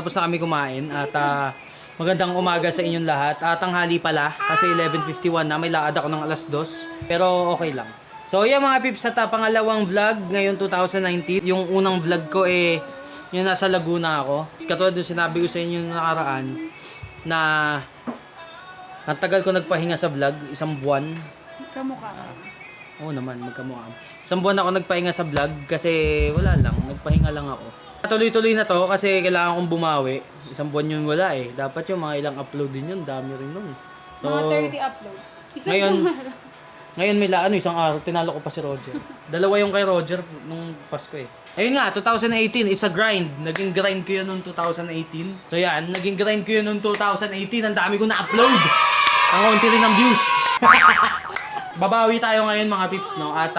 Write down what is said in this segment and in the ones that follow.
tapos na kami kumain at magandang umaga sa inyong lahat. Tanghali pala kasi 11:51 na, may lakad ako ng alas 2. Pero okay lang. So yan mga pips, sa pangalawang vlog ngayon 2019. Yung unang vlog ko yung nasa Laguna ako. Katulad yung sinabi ko sa inyo yung nakaraan na ang tagal ko nagpahinga sa vlog, isang buwan. Kamukha. Oo naman, magkamukha. Isang buwan ako nagpahinga sa vlog kasi wala lang, nagpahinga lang ako. Tuloy-tuloy na to kasi kailangan kong bumawi. Isang buwan yun wala eh. Dapat yung mga ilang upload din yun, dami rin nun. So, Mga 30 uploads. ngayon may isang araw, tinalo ko pa si Roger. Dalawa yung kay Roger nung Pasko eh. Ayun nga, 2018 is a grind. Naging grind ko yun nung 2018. So yan, naging grind ko yun nung 2018. Ang dami ko na-upload. Ang konti rin ng views. Babawi tayo ngayon mga pips, no? At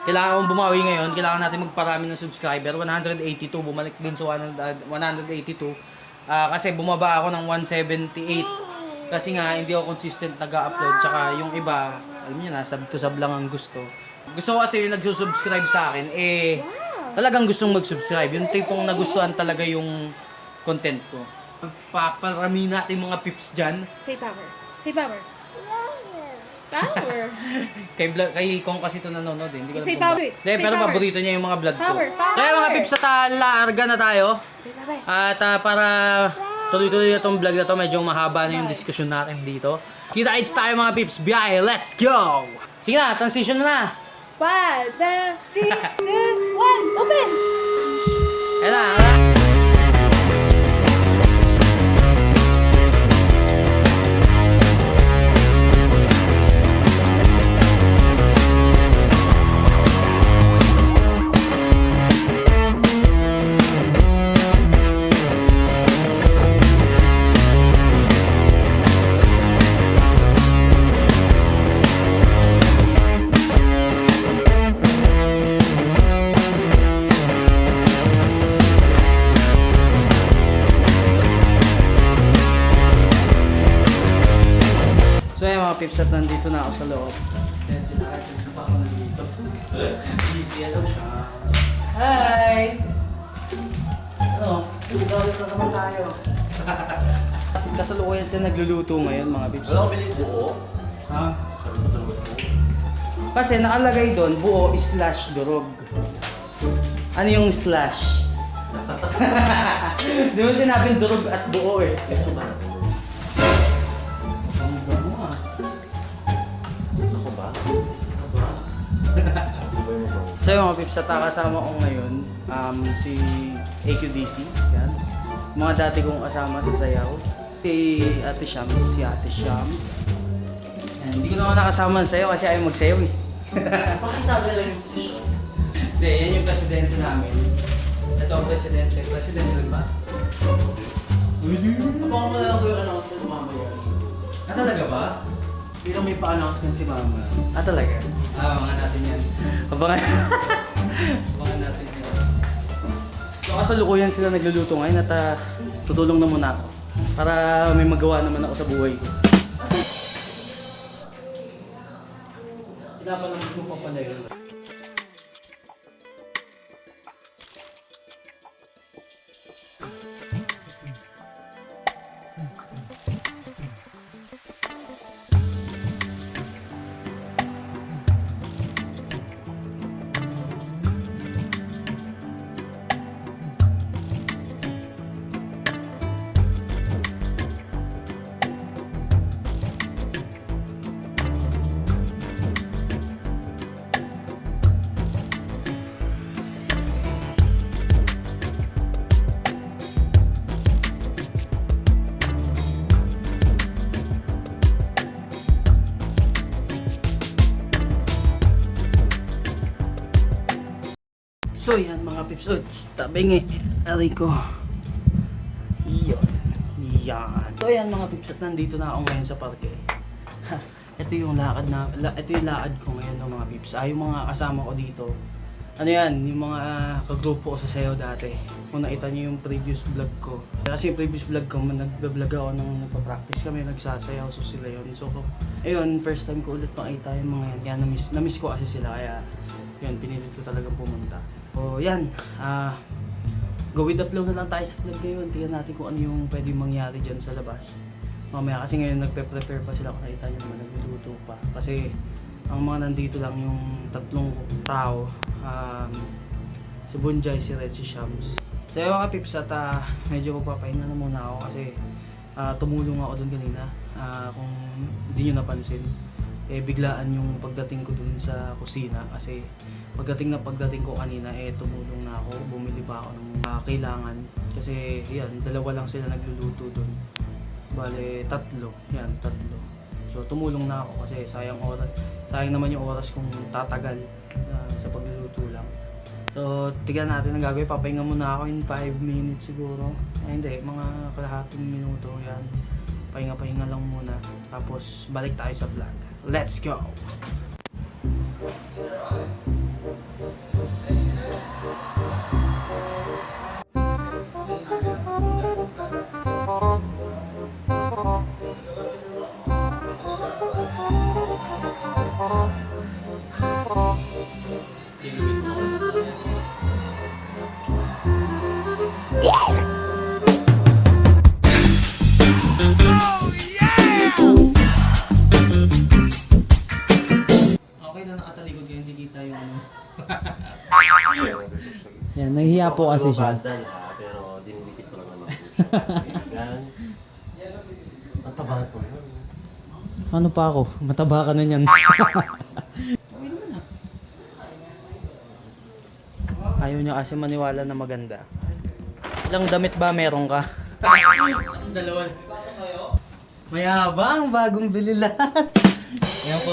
kailangan kong bumawi ngayon. Kailangan natin magparami ng subscriber. 182, bumalik din sa 182. Kasi bumaba ako ng 178. Kasi nga, hindi ako consistent nag-upload. Tsaka yung iba, alam niyo na, sub to sub lang ang gusto. Gusto ko kasi yung nagsusubscribe sa akin, talagang gustong mag-subscribe. Yung tipong nagustuhan talaga yung content ko. Paparami natin mga pips dyan. Say power. Say power. Power. Kay Kong kasi ito nanonood eh. Hindi ko alam Say kung power. Hindi, pero Say paborito niya yung mga vlog ko. Power. Kaya mga pips, larga na tayo. Say power. At para tuloy-tuloy na itong vlog na to, medyo mahaba na yung discussion natin dito. Kita-its tayo mga pips, biyahe, let's go! Sige na, transition mo na! 5, 4, 3, 2, 1, open! Ayan na, pips, at nandito na ako sa loob. Kaya sila ay pa ako nandito. Busy, hello siya. Hi! Ano? Gawin na naman tayo. Kasi kasalukuyan sila nagluluto ngayon mga pips. Wala ko pinig buo. Ha? Sabi ko talaga buo. Kasi nakalagay doon, buo slash durog. Ano yung slash? Di mo sinabing durog at buo eh. Gusto ba natin? Ako ba? Ako ba? Ako ba yung mabango? So yung mga pips, kasama ko ngayon, si AQDC, yan. Mga dati kong kasama sa sayaw. Si Ate Shams. Yan, hindi ko naman nakasama sa sayaw kasi ayaw magsayaw eh. Pakisabi lang yung posisyon. Hindi, yan yung presidente namin. Ito ang presidente. Presidente rin ba? Abangan mo na lang ko yung announcement mamaya. Talaga ba? Bilang may pa-announcement si mama. Talaga? Abangan natin yan. Abangan natin yan. So kasalukuyan sila nagluluto ngayon at tutulong na muna ako. Para may magawa naman ako sa buhay ko. Pinapalamig ko pa pala yun. So yan mga pips, tabing aray ko. Yan. So yan mga pips, at nandito na ako ngayon sa parke. Ito yung lakad ko ngayon ng mga pips. Yung mga kasama ko dito. Ano yan, yung mga kagrupo ko sa sayaw dati. Kung nakita niyo yung previous vlog ko. Kasi yung previous vlog ko, nagbe-vlog ako nung nagpa-practice kami, nagsasayaw, so sila yun. So ayun, first time ko ulit makita yung mga yan. Kaya na-miss ko kasi sila, kaya yun, pinilit ko talagang pumunta. So yan, go with the flow na lang tayo sa vlog ngayon. Tingnan natin kung ano yung pwedeng mangyari dyan sa labas. Mamaya kasi ngayon nagpe-prepare pa sila, kung nakita nyo naman nagluluto pa. Kasi ang mga nandito lang yung tatlong tao. Si Bunjay, si Red, si Shams. So yung mga pips at medyo magpapahinga na muna ako kasi tumulong ako doon kanina. Kung hindi nyo napansin, biglaan yung pagdating ko dun sa kusina kasi pagdating ko kanina tumulong na ako, bumili pa ako ng kailangan kasi yan, dalawa lang sila nagluluto dun. Bale, tatlo. So tumulong na ako kasi sayang naman yung oras kung tatagal sa pagluluto lang. So tignan natin ang gagawin, papahinga muna ako in 5 minutes siguro. Ay hindi, mga kalahating minuto yan. Pahinga lang muna. Tapos balik tayo sa vlog. Let's go! Okay na nakatalikod kaya hindi kita yung ano. Yan, nahihiya po kasi siya. Badal ha, pero dinidikit ko lang naman po siya. Yan. Ang taba ko. Ano pa ako? Mataba ka na niyan. Ayaw niya kasi maniwala na maganda. Ilang damit ba meron ka? Dalawa. Mayabang, bagong bili lahat. Ayan po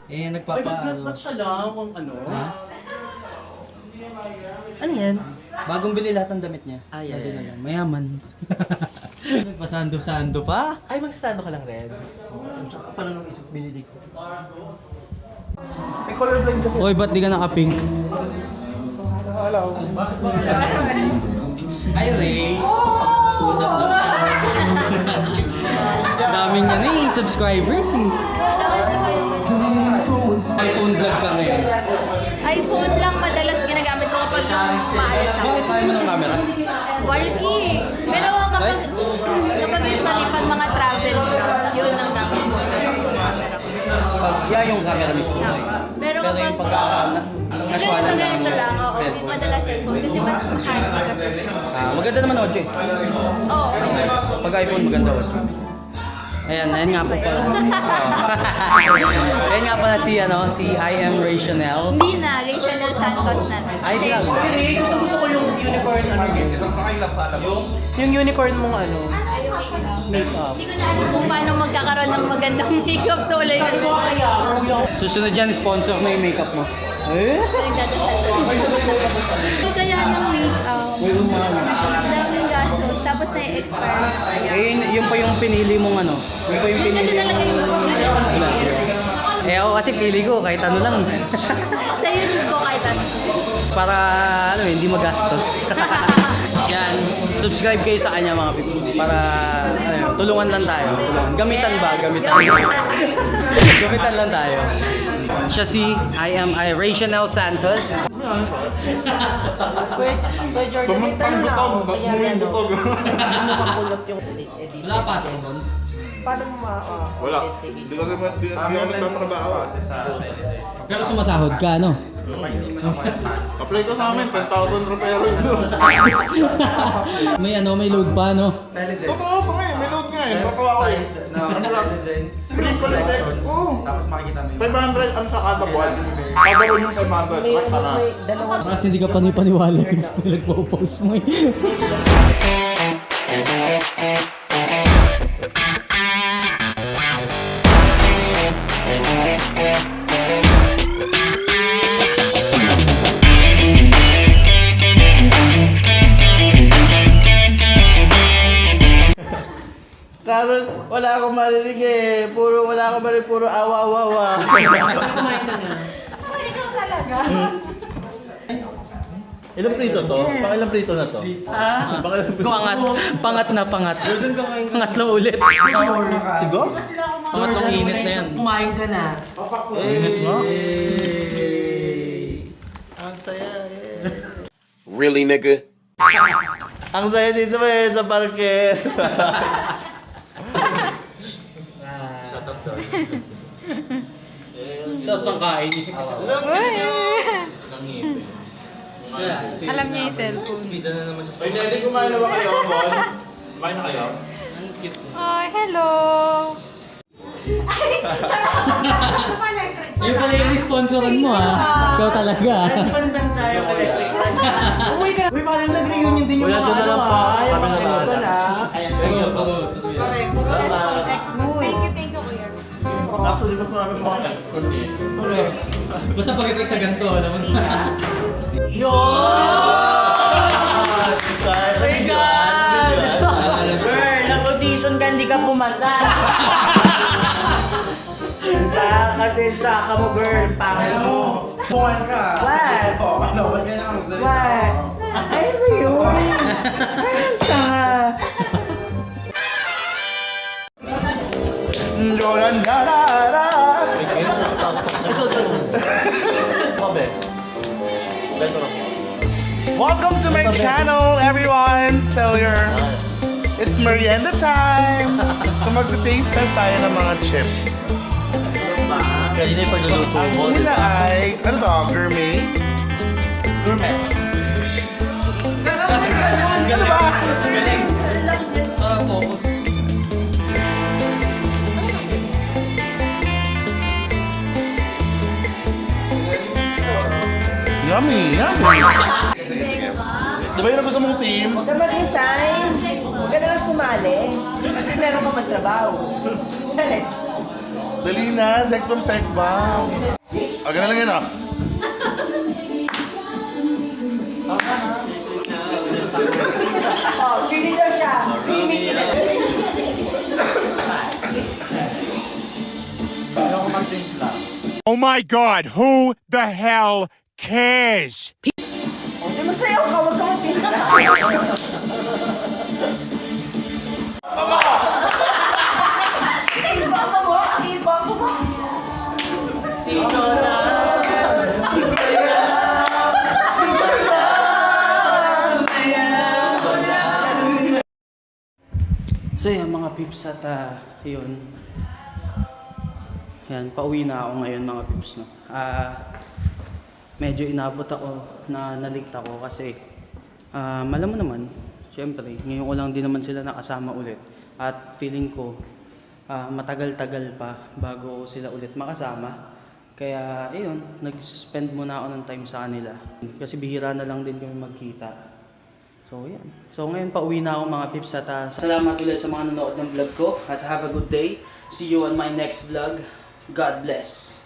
nagpapaano. Ba't siya lang kung ano? Ha? Ano yan? Bagong bili lahat ng damit niya. Ay, Nandun ay, na ay. lang. Mayaman. Nagpasando-sando pa. Ay, magsasado ka lang red. Tsaka pala nung isip binili ko. Ay, colorblind kasi. Hoy, ba't di ka naka-pink? Hello. Hi, Ray! What's up Daming subscribers eh. iPhone vlog ka ngayon. iPhone lang madalas ginagamit ko kapag paano sa Bakit tayo mo ng camera? Walkie. Pero kapag usually pag mga travel vlogs, yun ang gamit ko. Yung camera mismo. Pero Pero yung pagka casualan ganito lang, oo. Hindi madalas cellphone kasi mas handy kasi. maganda naman audio. Oo. Pag iPhone maganda audio. Ayan nga po pala. Ayan nga pala si I am Rationel. Hindi na, Rationel Santos na. Ay, di lang. Gusto ko yung unicorn yung unicorn mong ano. Makeup. Hindi ko na alam kung paano magkakaroon ng magandang makeup tuloy. Sabi ko kaya. Susunod dyan, sponsor na yung makeup mo. Nagdadasal ko. Hindi kaya ng makeup. Daming gastos. Tapos na-expire. Yun pa yung pinili mong ano. Yun pa yung Yun kasi pinili talaga yung mas ako kasi pili ko kahit ano lang. Sa YouTube ko kahit ano. Para hindi magastos. Yan, subscribe kayo sa kanya mga people. Para tulungan lang tayo. Gamitan ba? Gamitan lang tayo. Siya si I am Rationel Santos. Bumantang butog, buwing butog. Wala pa sa doon. Paano mo Wala. Di kasi di ako nagtatrabaho. Pero sumasahod ka, no? Apply ko sa amin, 10,000 rupiero yun. May load pa, no? Totoo pa nga eh, may load nga eh. Totoo ako eh. Ano lang? Please connect. Oo. Tapos makikita mo yung 500, ano sa kada buwan? Kada buwan yung 500. Right, sana. Kasi hindi ka panipaniwala yung nagpo-post mo eh. Carol, wala akong marinig eh. Wala akong marinig, puro awa. Ilang prito to? Pang ilang prito na to? Pang ilang prito? Pangat. Pangatlong ulit. Tigos? Pangatlong init na yan. Kumain ka na. Init mo? Ang saya eh. Really, nigga? Ang saya dito sa parke. Sarap ng kain. Alam niya yung cellphone. Ay, daddy, kumain na ba kayo, Bon? Kumain na kayo? Ang cute. Ay, hello! Yung pala yung sponsoran mo Ikaw talaga. Bandang sayo electric fan. Uy, parang nag-reunion din yung Kuya, mga doon na lang po. yung Kami mga na ex ko bahala. na. Correct. Thank you, kuya. Actually, mas marami pa mga ex ko din. Correct. Basta pagdating sa ganito, alam mo na. My God! Girl, nag-audition ka, hindi ka pumasa. Kasi tsaka mo, girl. Pangit mo. Buwan ka. What? Ano, ba't ganyan ang salita? What? Ay, really? Tanga. Welcome to my channel, everyone! So it's merienda time! So magta-taste test tayo ng mga chips. Kanina yung pagluluto Ang mo, di una ba? ay, ano to, gourmet? Gourmet. Ano ba? Galing. Focus. Yummy, yummy! Di ba yun ang gusto mong theme? Huwag ka mag-resign. Huwag ka na lang sumali. Kasi meron ka magtrabaho. Dali na, sex bomb. Okay na lang yun ah. Oh, cheerleader siya. Oh my God, who the hell cares? Hindi masayaw ka, huwag ka magpinta. Ibaba mo, ibaba mo. Sino na? So yan mga pips at yun. Yan, pauwi na ako ngayon mga pips no. Medyo inabot ako na nalate ako kasi malam mo naman, syempre, ngayon ko lang din naman sila nakasama ulit. At feeling ko matagal-tagal pa bago sila ulit makasama. Kaya ayun, nag-spend muna ako ng time sa kanila. Kasi bihira na lang din kami magkita. So, yan. So, ngayon pauwi na ako mga pips at salamat ulit sa mga nanonood ng vlog ko at have a good day. See you on my next vlog. God bless.